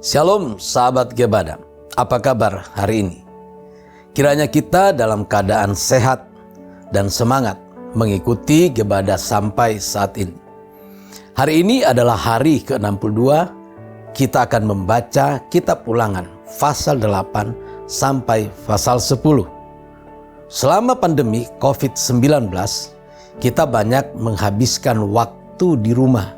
Shalom sahabat Gebada, apa kabar hari ini? Kiranya kita dalam keadaan sehat dan semangat mengikuti Gebada sampai saat ini. Hari ini adalah hari ke-62, kita akan membaca kitab Ulangan pasal 8 sampai pasal 10. Selama pandemi COVID-19, kita banyak menghabiskan waktu di rumah.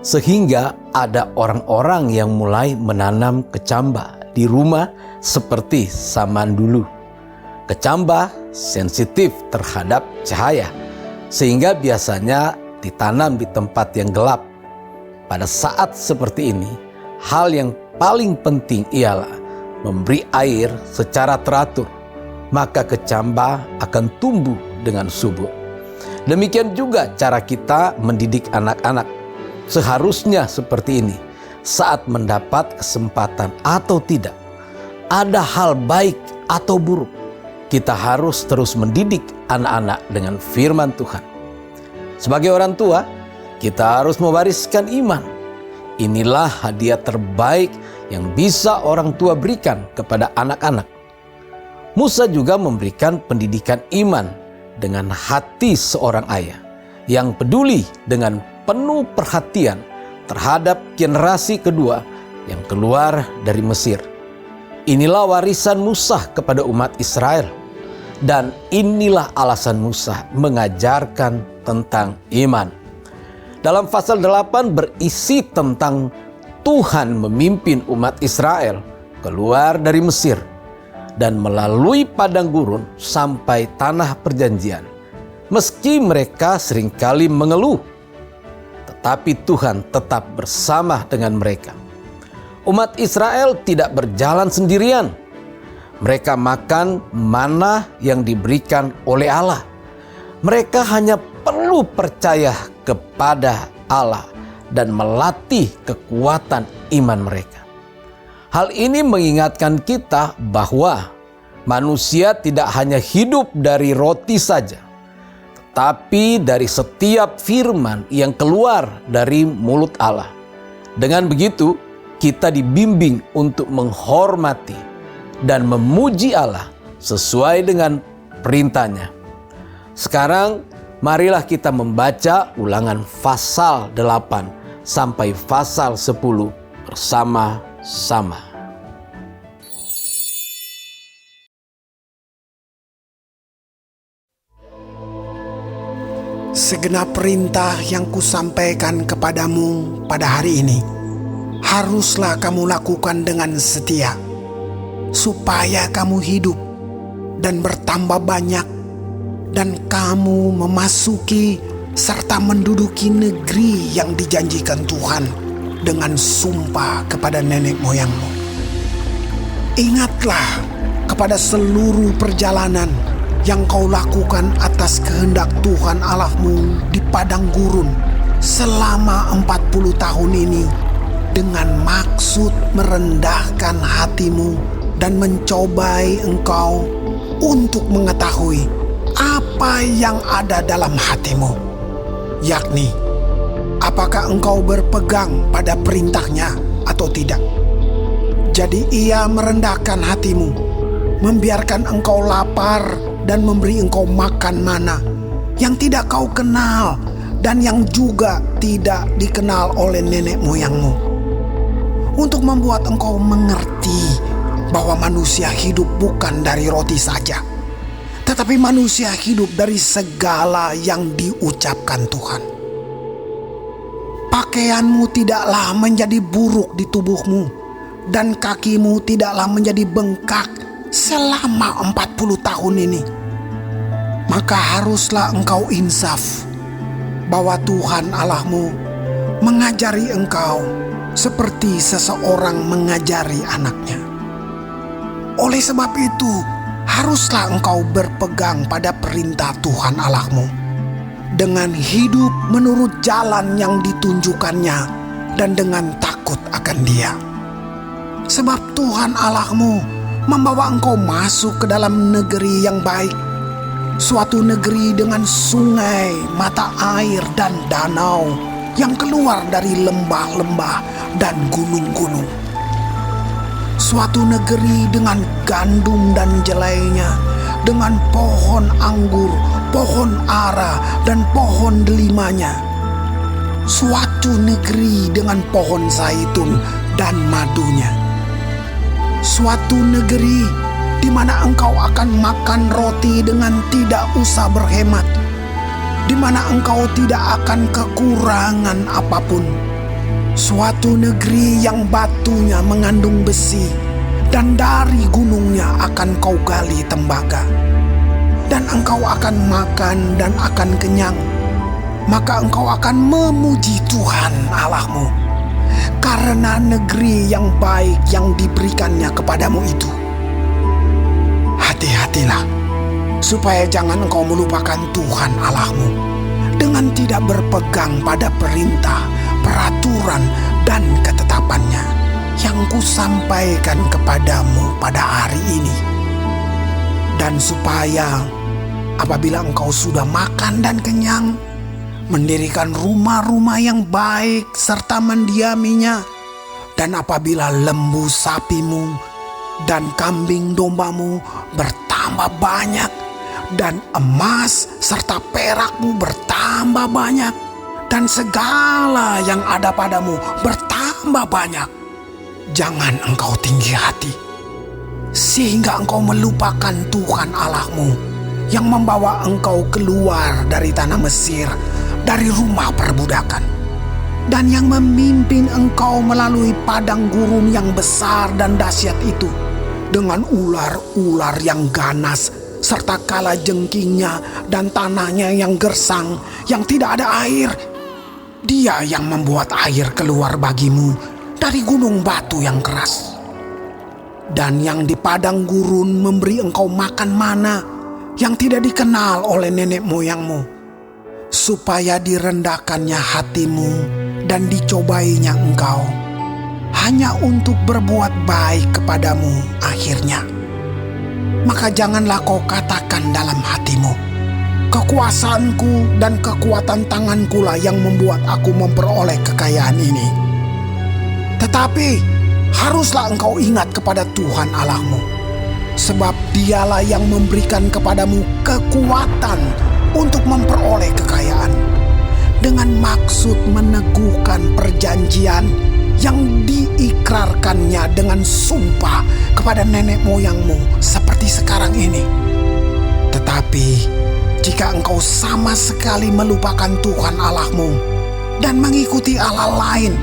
Sehingga ada orang-orang yang mulai menanam kecamba di rumah seperti zaman dulu. Kecamba sensitif terhadap cahaya, sehingga biasanya ditanam di tempat yang gelap. Pada saat seperti ini, hal yang paling penting ialah memberi air secara teratur, maka kecamba akan tumbuh dengan subur. Demikian juga cara kita mendidik anak-anak. Seharusnya seperti ini, saat mendapat kesempatan atau tidak, ada hal baik atau buruk, kita harus terus mendidik anak-anak dengan firman Tuhan. Sebagai orang tua, kita harus mewariskan iman. Inilah hadiah terbaik yang bisa orang tua berikan kepada anak-anak. Musa juga memberikan pendidikan iman dengan hati seorang ayah yang peduli dengan penuh perhatian terhadap generasi kedua yang keluar dari Mesir. Inilah warisan Musa kepada umat Israel, dan inilah alasan Musa mengajarkan tentang iman. Dalam pasal 8 berisi tentang Tuhan memimpin umat Israel keluar dari Mesir dan melalui padang gurun sampai tanah perjanjian. Meski mereka seringkali mengeluh, tapi Tuhan tetap bersama dengan mereka. Umat Israel tidak berjalan sendirian. Mereka makan manna yang diberikan oleh Allah. Mereka hanya perlu percaya kepada Allah dan melatih kekuatan iman mereka. Hal ini mengingatkan kita bahwa manusia tidak hanya hidup dari roti saja, tapi dari setiap firman yang keluar dari mulut Allah. Dengan begitu, kita dibimbing untuk menghormati dan memuji Allah sesuai dengan perintahnya. Sekarang, marilah kita membaca Ulangan pasal 8 sampai pasal 10 bersama-sama. Segenap perintah yang kusampaikan kepadamu pada hari ini, haruslah kamu lakukan dengan setia, supaya kamu hidup dan bertambah banyak, dan kamu memasuki serta menduduki negeri yang dijanjikan Tuhan dengan sumpah kepada nenek moyangmu. Ingatlah kepada seluruh perjalanan yang kau lakukan atas kehendak Tuhan Allahmu di padang gurun selama 40 tahun ini, dengan maksud merendahkan hatimu dan mencobai engkau untuk mengetahui apa yang ada dalam hatimu, yakni apakah engkau berpegang pada perintahnya atau tidak. Jadi ia merendahkan hatimu, membiarkan engkau lapar dan memberi engkau makan mana yang tidak kau kenal dan yang juga tidak dikenal oleh nenek moyangmu, untuk membuat engkau mengerti bahwa manusia hidup bukan dari roti saja, tetapi manusia hidup dari segala yang diucapkan Tuhan. Pakaianmu tidaklah menjadi buruk di tubuhmu, dan kakimu tidaklah menjadi bengkak selama 40 tahun ini. Maka haruslah engkau insaf bahwa Tuhan Allahmu mengajari engkau seperti seseorang mengajari anaknya. Oleh sebab itu, haruslah engkau berpegang pada perintah Tuhan Allahmu dengan hidup menurut jalan yang ditunjukkannya dan dengan takut akan Dia. Sebab Tuhan Allahmu membawa engkau masuk ke dalam negeri yang baik, suatu negeri dengan sungai, mata air, dan danau yang keluar dari lembah-lembah dan gunung-gunung. suatu negeri dengan gandum dan jelainya, dengan pohon anggur, pohon ara, dan pohon delimanya. Suatu negeri dengan pohon zaitun dan madunya. Suatu negeri di mana engkau akan makan roti dengan tidak usah berhemat, di mana engkau tidak akan kekurangan apapun. Suatu negeri yang batunya mengandung besi, dan dari gunungnya akan kau gali tembaga. Dan engkau akan makan dan akan kenyang. Maka engkau akan memuji Tuhan Allahmu, karena negeri yang baik yang diberikannya kepadamu itu. Hati-hatilah, supaya jangan engkau melupakan Tuhan Allahmu dengan tidak berpegang pada perintah, peraturan, dan ketetapannya yang kusampaikan kepadamu pada hari ini. Dan supaya apabila engkau sudah makan dan kenyang, mendirikan rumah-rumah yang baik serta mendiaminya, dan apabila lembu sapimu dan kambing dombamu bertambah banyak, dan emas serta perakmu bertambah banyak, dan segala yang ada padamu bertambah banyak, jangan engkau tinggi hati, sehingga engkau melupakan Tuhan Allahmu yang membawa engkau keluar dari tanah Mesir, dari rumah perbudakan, dan yang memimpin engkau melalui padang gurun yang besar dan dahsyat itu, dengan ular-ular yang ganas, serta kalajengkingnya dan tanahnya yang gersang, yang tidak ada air. Dia yang membuat air keluar bagimu dari gunung batu yang keras. Dan yang di padang gurun memberi engkau makan mana yang tidak dikenal oleh nenek moyangmu, supaya direndahkannya hatimu dan dicobainya engkau, hanya untuk berbuat baik kepadamu akhirnya. Maka janganlah kau katakan dalam hatimu, kekuasaanku dan kekuatan tanganku lah yang membuat aku memperoleh kekayaan ini. Tetapi haruslah engkau ingat kepada Tuhan Allahmu, sebab Dialah yang memberikan kepadamu kekuatan untuk memperoleh kekayaan, dengan maksud meneguhkan perjanjian yang diikrarkannya dengan sumpah kepada nenek moyangmu seperti sekarang ini. Tetapi jika engkau sama sekali melupakan Tuhan Allahmu dan mengikuti Allah lain,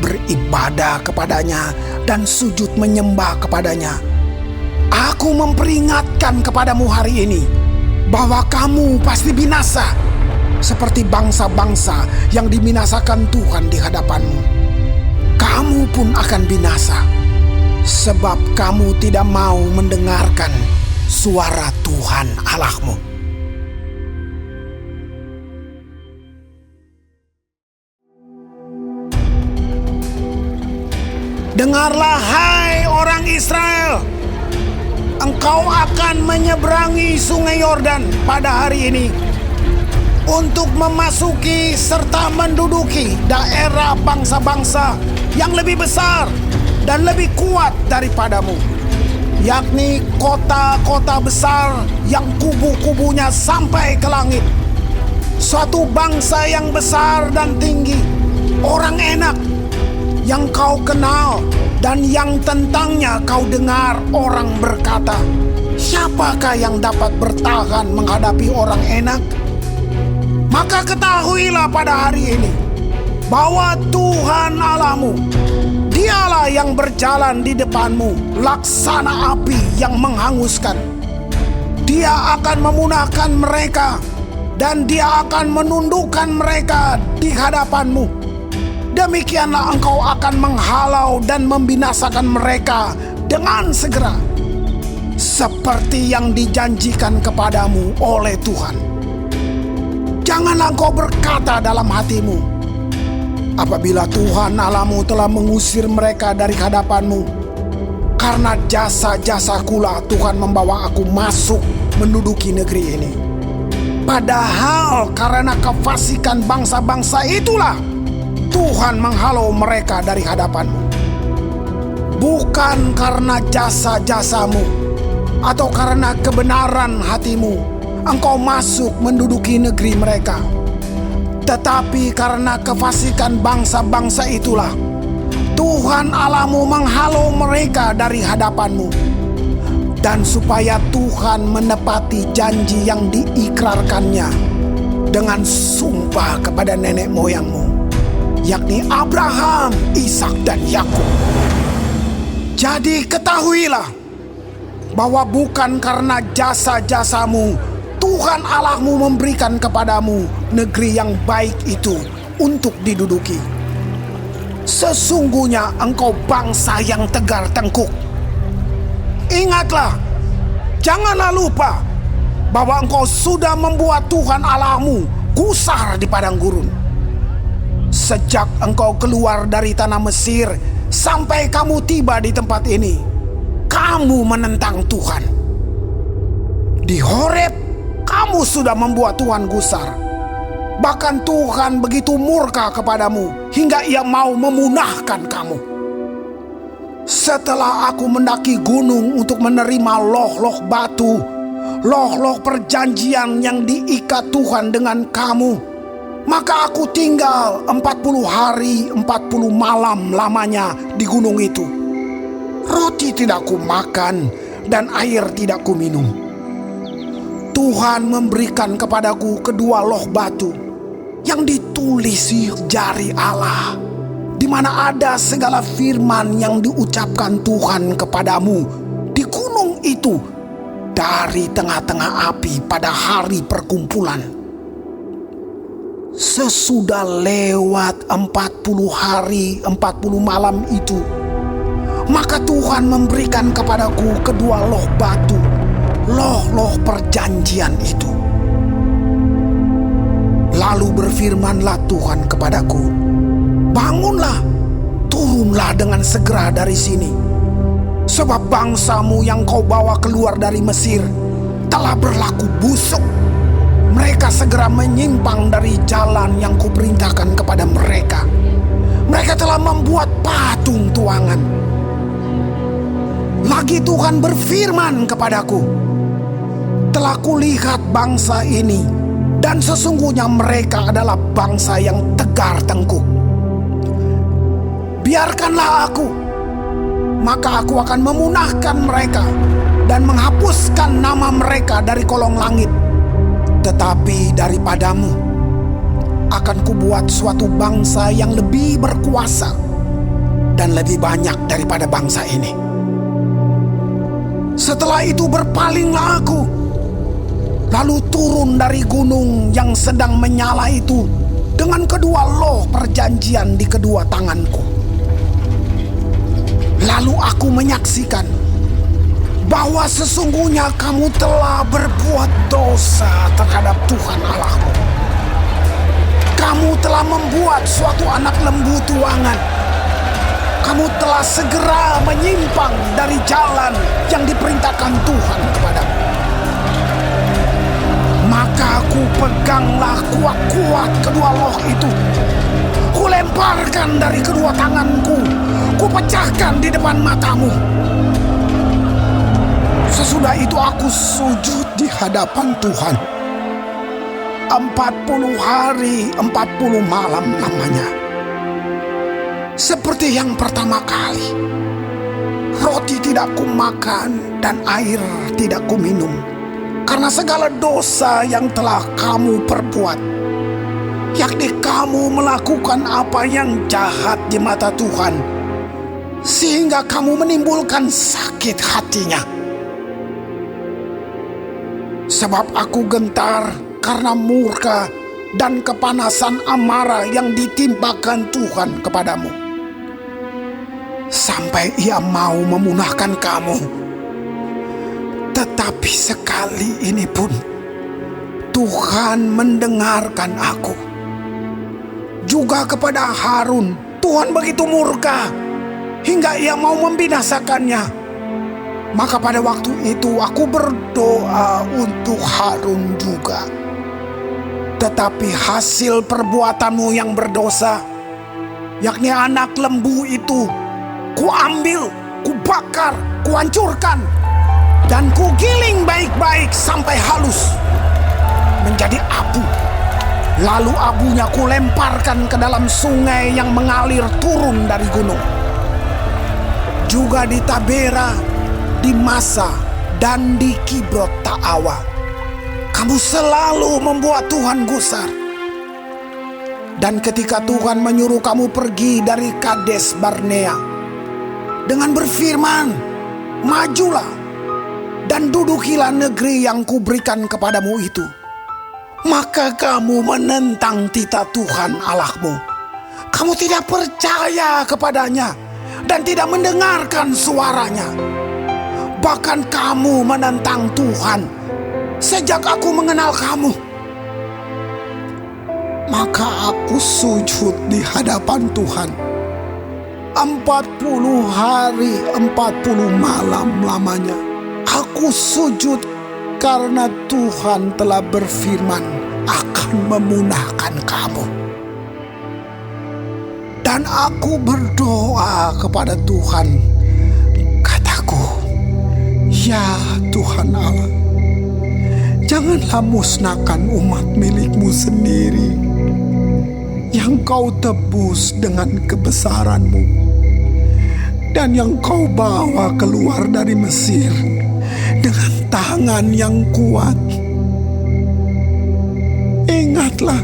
beribadah kepadanya dan sujud menyembah kepadanya, aku memperingatkan kepadamu hari ini bahwa kamu pasti binasa, seperti bangsa-bangsa yang dibinasakan Tuhan di hadapanmu. Kamu pun akan binasa, sebab kamu tidak mau mendengarkan suara Tuhan Allahmu. Dengarlah, hai orang Israel, engkau akan menyeberangi sungai Yordan pada hari ini untuk memasuki serta menduduki daerah bangsa-bangsa yang lebih besar dan lebih kuat daripadamu, yakni kota-kota besar yang kubu-kubunya sampai ke langit. Suatu bangsa yang besar dan tinggi, orang enak yang kau kenal dan yang tentangnya kau dengar orang berkata, siapakah yang dapat bertahan menghadapi orang enak? Maka ketahuilah pada hari ini bahwa Tuhan Allahmu, Dialah yang berjalan di depanmu laksana api yang menghanguskan. Dia akan memunahkan mereka dan Dia akan menundukkan mereka di hadapanmu. Demikianlah engkau akan menghalau dan membinasakan mereka dengan segera, seperti yang dijanjikan kepadamu oleh Tuhan. Janganlah engkau berkata dalam hatimu, apabila Tuhan Allahmu telah mengusir mereka dari hadapanmu, karena jasa-jasakulah Tuhan membawa aku masuk menduduki negeri ini. Padahal karena kefasikan bangsa-bangsa itulah Tuhan menghalau mereka dari hadapanmu. bukan karena jasa-jasamu atau karena kebenaran hatimu engkau masuk menduduki negeri mereka, tetapi karena kefasikan bangsa-bangsa itulah Tuhan Allahmu menghalau mereka dari hadapanmu, dan supaya Tuhan menepati janji yang diikrarkannya dengan sumpah kepada nenek moyangmu, yakni Abraham, Ishak, dan Yakub. Jadi ketahuilah bahwa bukan karena jasa-jasamu Tuhan Allahmu memberikan kepadamu negeri yang baik itu untuk diduduki. Sesungguhnya engkau bangsa yang tegar tengkuk. Ingatlah, janganlah lupa bahwa engkau sudah membuat Tuhan Allahmu gusar di padang gurun. Sejak engkau keluar dari tanah Mesir sampai kamu tiba di tempat ini, kamu menentang Tuhan. Di Horeb, kamu sudah membuat Tuhan gusar. Bahkan Tuhan begitu murka kepadamu hingga ia mau memunahkan kamu. Setelah aku mendaki gunung untuk menerima loh-loh batu, loh-loh perjanjian yang diikat Tuhan dengan kamu, maka aku tinggal 40 hari 40 malam lamanya di gunung itu. Roti tidak kumakan dan air tidak kuminum. Tuhan memberikan kepadaku kedua loh batu yang ditulisi jari Allah, di mana ada segala firman yang diucapkan Tuhan kepadamu di gunung itu dari tengah-tengah api pada hari perkumpulan. Sesudah lewat 40 hari 40 malam itu, maka Tuhan memberikan kepadaku kedua loh batu, loh-loh perjanjian itu. Lalu berfirmanlah Tuhan kepadaku, bangunlah, turunlah dengan segera dari sini, sebab bangsamu yang kau bawa keluar dari Mesir telah berlaku busuk. Mereka segera menyimpang dari jalan yang kuperintahkan kepada mereka. Mereka telah membuat patung tuangan. Lagi Tuhan berfirman kepadaku, telah kulihat bangsa ini, dan sesungguhnya mereka adalah bangsa yang tegar tengkuk. Biarkanlah aku, maka aku akan memunahkan mereka dan menghapuskan nama mereka dari kolong langit. Tetapi daripadamu akan kubuat suatu bangsa yang lebih berkuasa dan lebih banyak daripada bangsa ini. Setelah itu berpalinglah aku, lalu turun dari gunung yang sedang menyala itu dengan kedua loh perjanjian di kedua tanganku. Lalu aku menyaksikan bahwa sesungguhnya kamu telah berbuat dosa terhadap Tuhan Allahmu. Kamu telah membuat suatu anak lembu tuangan. Kamu telah segera menyimpang dari jalan yang diperintahkan Tuhan kepadamu. Maka aku peganglah kuat-kuat kedua loh itu. Kulemparkan dari kedua tanganku. Kupecahkan di depan matamu. Sesudah itu aku sujud di hadapan Tuhan. 40 hari 40 malam lamanya. Seperti yang pertama kali, roti tidak kumakan dan air tidak kuminum, karena segala dosa yang telah kamu perbuat, yakni kamu melakukan apa yang jahat di mata Tuhan, sehingga kamu menimbulkan sakit hatinya. Sebab aku gentar karena murka dan kepanasan amarah yang ditimpakan Tuhan kepadamu, sampai ia mau memunahkan kamu. Tetapi sekali ini pun Tuhan mendengarkan aku. Juga kepada Harun Tuhan begitu murka hingga ia mau membinasakannya. Maka pada waktu itu aku berdoa untuk Harun juga. Tetapi hasil perbuatanmu yang berdosa, yakni anak lembu itu, kuambil kubakar, kuhancurkan, dan kugiling baik-baik sampai halus menjadi abu. Lalu abunya kulemparkan ke dalam sungai yang mengalir turun dari gunung. Juga di Tabera, di Masa, dan di Kibrot Ta'awa, kamu selalu membuat Tuhan gusar. Dan ketika Tuhan menyuruh kamu pergi dari Kades Barnea dengan berfirman, majulah dan dudukilah negeri yang kuberikan kepadamu itu, maka kamu menentang titah Tuhan Allahmu. Kamu tidak percaya kepadanya dan tidak mendengarkan suaranya. Bahkan kamu menentang Tuhan sejak aku mengenal kamu. Maka aku sujud di hadapan Tuhan 40 hari 40 malam lamanya. Aku sujud karena Tuhan telah berfirman akan memunahkan kamu. Dan aku berdoa kepada Tuhan. Kataku, ya Tuhan Allah, janganlah musnahkan umat milikmu sendiri yang kau tebus dengan kebesaranmu dan yang kau bawa keluar dari Mesir dengan tangan yang kuat. Ingatlah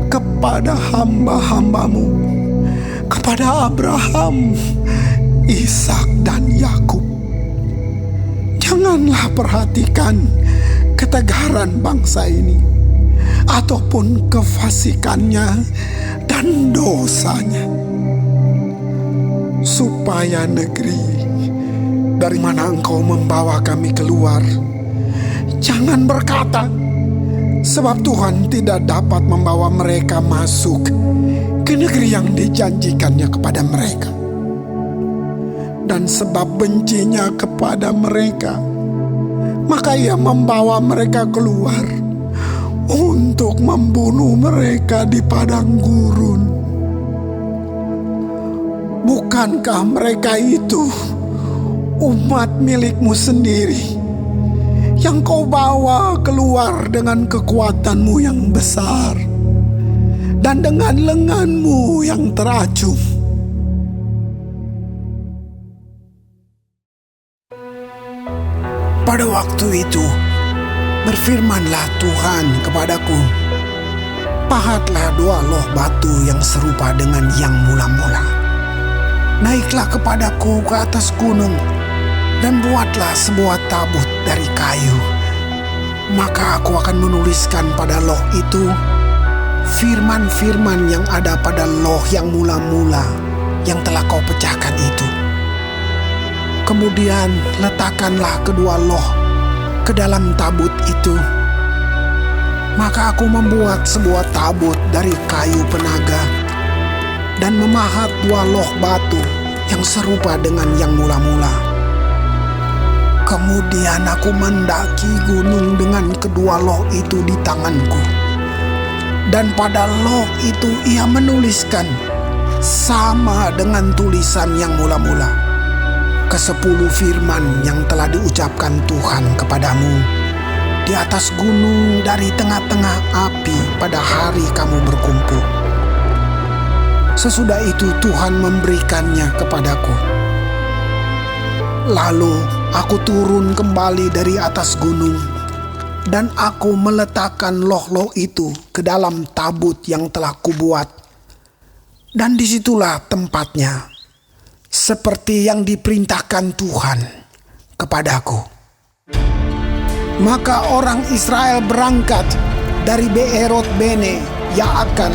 kepada hamba-hambamu, kepada Abraham, Ishak, dan Yakub. Janganlah perhatikan ketegaran bangsa ini ataupun kefasikannya dan dosanya, supaya negeri dari mana engkau membawa kami keluar, jangan berkata, sebab Tuhan tidak dapat membawa mereka masuk ke negeri yang dijanjikannya kepada mereka. Dan sebab bencinya kepada mereka, maka ia membawa mereka keluar untuk membunuh mereka di padang gurun. Bukankah mereka itu umat milikmu sendiri yang kau bawa keluar dengan kekuatanmu yang besar dan dengan lenganmu yang teracung? Pada waktu itu berfirmanlah Tuhan kepadaku, pahatlah 2 loh batu yang serupa dengan yang mula-mula. Naiklah kepadaku ke atas gunung dan buatlah sebuah tabut dari kayu. Maka aku akan menuliskan pada loh itu firman-firman yang ada pada loh yang mula-mula yang telah kau pecahkan itu. Kemudian letakkanlah kedua loh ke dalam tabut itu. Maka aku membuat sebuah tabut dari kayu penaga dan memahat 2 loh batu yang serupa dengan yang mula-mula. Kemudian aku mendaki gunung dengan kedua loh itu di tanganku. Dan pada loh itu ia menuliskan sama dengan tulisan yang mula-mula ke-10 firman yang telah diucapkan Tuhan kepadamu di atas gunung dari tengah-tengah api pada hari kamu berkumpul. Sesudah itu Tuhan memberikannya kepadaku. Lalu aku turun kembali dari atas gunung dan aku meletakkan loh-loh itu ke dalam tabut yang telah kubuat. Dan disitulah tempatnya, seperti yang diperintahkan Tuhan kepadaku. Maka orang Israel berangkat dari Beerot Bene Yaakan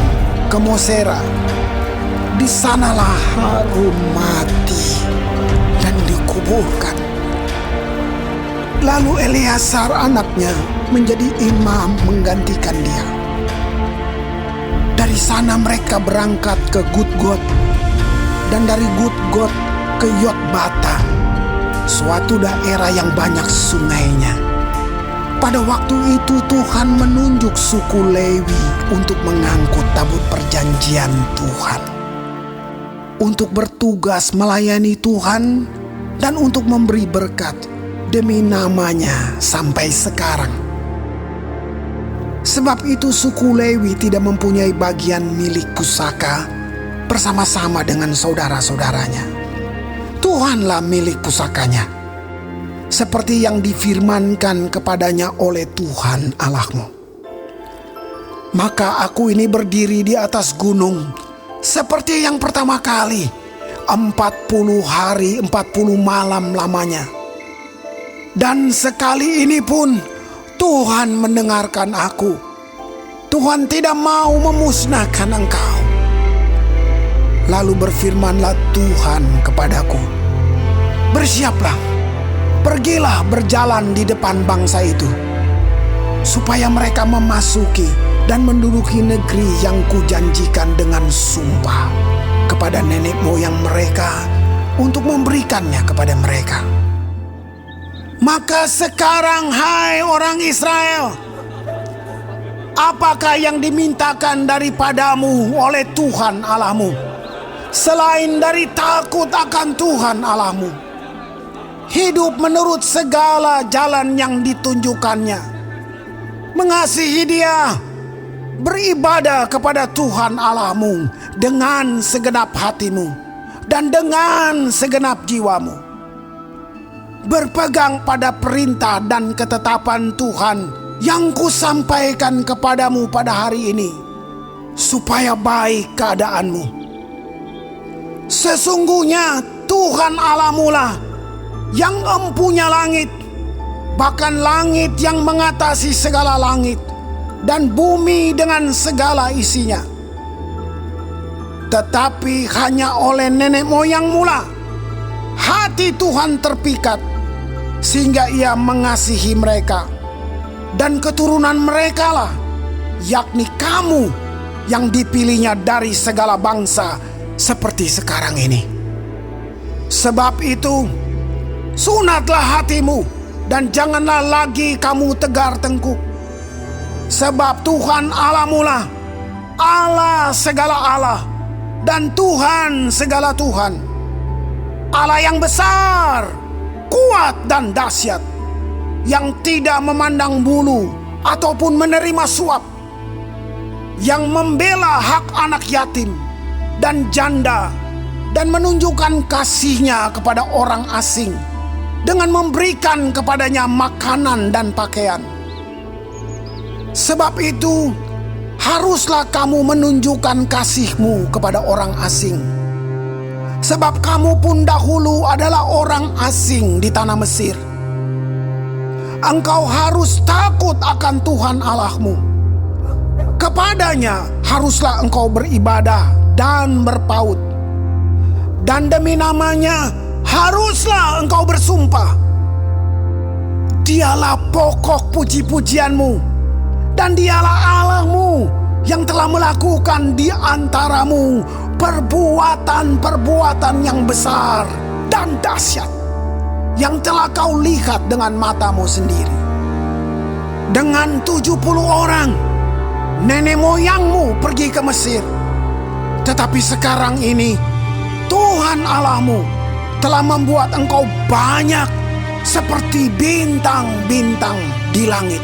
ke Mosera. Di sanalah Harun mati dan dikuburkan. Lalu Eleazar anaknya menjadi imam menggantikan dia. Dari sana mereka berangkat ke Gudgot, dan dari Gudgot ke Yotbata, suatu daerah yang banyak sungainya. Pada waktu itu Tuhan menunjuk suku Lewi untuk mengangkut tabut perjanjian Tuhan. untuk bertugas melayani Tuhan dan untuk memberi berkat demi namanya sampai sekarang. Sebab itu suku Lewi tidak mempunyai bagian milik pusaka bersama-sama dengan saudara-saudaranya. Tuhanlah milik pusakanya, seperti yang difirmankan kepadanya oleh Tuhan Allahmu. Maka aku ini berdiri di atas gunung seperti yang pertama kali, 40 hari 40 malam lamanya. Dan sekali ini pun Tuhan mendengarkan aku. Tuhan tidak mau memusnahkan engkau. Lalu berfirmanlah Tuhan kepadaku, bersiaplah, pergilah berjalan di depan bangsa itu, supaya mereka memasuki dan menduduki negeri yang kujanjikan dengan sumpah kepada nenek moyang mereka untuk memberikannya kepada mereka. Maka sekarang, hai orang Israel, apakah yang dimintakan daripadamu oleh Tuhan Allahmu, selain dari takut akan Tuhan Allahmu, hidup menurut segala jalan yang ditunjukkannya, mengasihi Dia, beribadah kepada Tuhan Allahmu dengan segenap hatimu dan dengan segenap jiwamu, berpegang pada perintah dan ketetapan Tuhan yang kusampaikan kepadamu pada hari ini, supaya baik keadaanmu. Sesungguhnya Tuhan Allahmu lah yang empunya langit, bahkan langit yang mengatasi segala langit, dan bumi dengan segala isinya. Tetapi hanya oleh nenek moyangmu lah hati Tuhan terpikat, sehingga Ia mengasihi mereka, dan keturunan mereka lah, yakni kamu yang dipilihnya dari segala bangsa seperti sekarang ini. Sebab itu, sunatlah hatimu dan janganlah lagi kamu tegar tengkuk. Sebab Tuhan Allahmu lah Allah segala Allah dan Tuhan segala Tuhan, Allah yang besar, kuat dan dahsyat, yang tidak memandang bulu ataupun menerima suap, yang membela hak anak yatim dan janda, dan menunjukkan kasih-Nya kepada orang asing dengan memberikan kepadanya makanan dan pakaian. Sebab itu, haruslah kamu menunjukkan kasih-Mu kepada orang asing. Sebab kamu pun dahulu adalah orang asing di tanah Mesir. Engkau harus takut akan Tuhan Allahmu. Kepadanya haruslah engkau beribadah dan berpaut. Dan demi namanya haruslah engkau bersumpah. Dialah pokok puji-pujianmu, dan Dialah Allahmu yang telah melakukan di antaramu perbuatan-perbuatan yang besar dan dahsyat, yang telah kau lihat dengan matamu sendiri. Dengan 70 orang nenek moyangmu pergi ke Mesir. Tetapi sekarang ini Tuhan Allahmu telah membuat engkau banyak seperti bintang-bintang di langit.